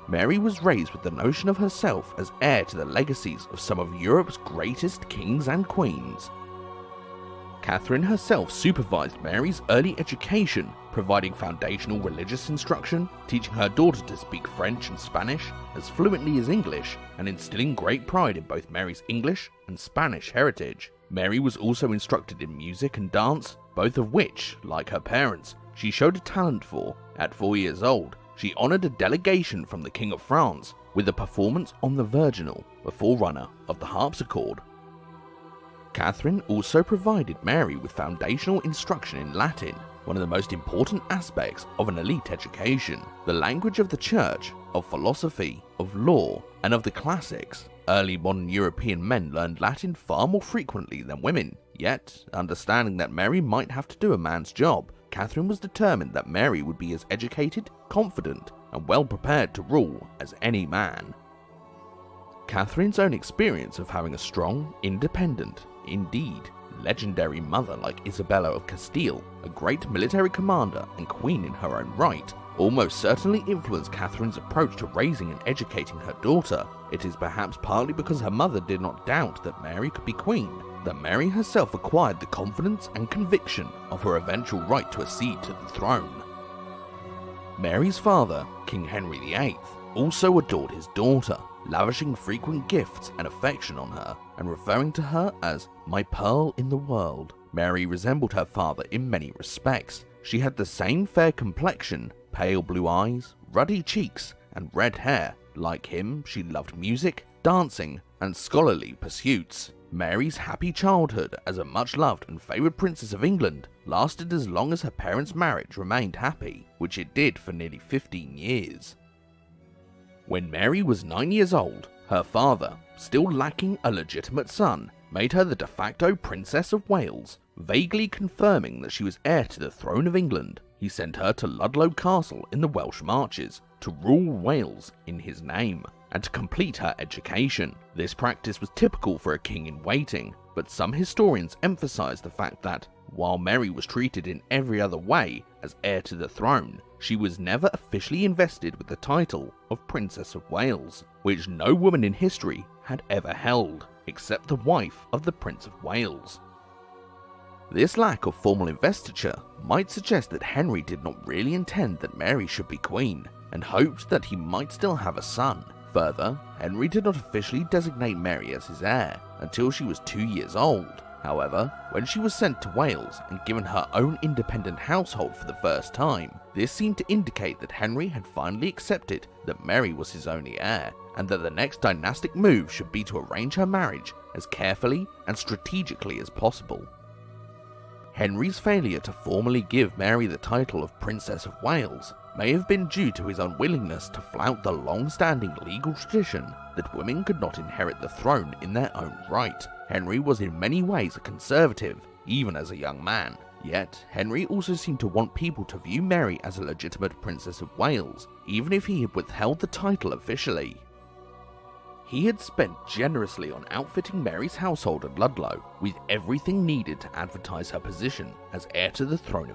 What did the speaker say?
Mary was raised with the notion of herself as heir to the legacies of some of Europe's greatest kings and queens. Catherine herself supervised Mary's early education, providing foundational religious instruction, teaching her daughter to speak French and Spanish as fluently as English, and instilling great pride in both Mary's English and Spanish heritage. Mary was also instructed in music and dance, both of which, like her parents, she showed a talent for. At 4 years old, she honoured a delegation from the King of France with a performance on the virginal, a forerunner of the harpsichord. Catherine also provided Mary with foundational instruction in Latin, one of the most important aspects of an elite education, the language of the church, of philosophy, of law, and of the classics. Early modern European men learned Latin far more frequently than women, yet, understanding that Mary might have to do a man's job, Catherine was determined that Mary would be as educated, confident, and well prepared to rule as any man. Catherine's own experience of having a strong, independent, indeed, legendary mother like Isabella of Castile, a great military commander and queen in her own right, almost certainly influenced Catherine's approach to raising and educating her daughter. It is perhaps partly because her mother did not doubt that Mary could be queen, that Mary herself acquired the confidence and conviction of her eventual right to accede to the throne. Mary's father, King Henry VIII, also adored his daughter, lavishing frequent gifts and affection on her, and referring to her as "my pearl in the world." Mary resembled her father in many respects. She had the same fair complexion, pale blue eyes, ruddy cheeks, and red hair. Like him, she loved music, dancing, and scholarly pursuits. Mary's happy childhood as a much-loved and favoured princess of England lasted as long as her parents' marriage remained happy, which it did for nearly 15 years. When Mary was 9 years old, her father, still lacking a legitimate son, made her the de facto Princess of Wales, vaguely confirming that she was heir to the throne of England. He sent her to Ludlow Castle in the Welsh Marches to rule Wales in his name, and to complete her education. This practice was typical for a king in waiting, but some historians emphasise the fact that, while Mary was treated in every other way as heir to the throne, she was never officially invested with the title of Princess of Wales, which no woman in history had ever held, except the wife of the Prince of Wales. This lack of formal investiture might suggest that Henry did not really intend that Mary should be queen, and hoped that he might still have a son. Further, Henry did not officially designate Mary as his heir until she was 2 years old. However, when she was sent to Wales and given her own independent household for the first time, this seemed to indicate that Henry had finally accepted that Mary was his only heir, and that the next dynastic move should be to arrange her marriage as carefully and strategically as possible. Henry's failure to formally give Mary the title of Princess of Wales may have been due to his unwillingness to flout the long-standing legal tradition that women could not inherit the throne in their own right. Henry was in many ways a conservative, even as a young man. Yet, Henry also seemed to want people to view Mary as a legitimate Princess of Wales, even if he had withheld the title officially. He had spent generously on outfitting Mary's household at Ludlow with everything needed to advertise her position as heir to the throne of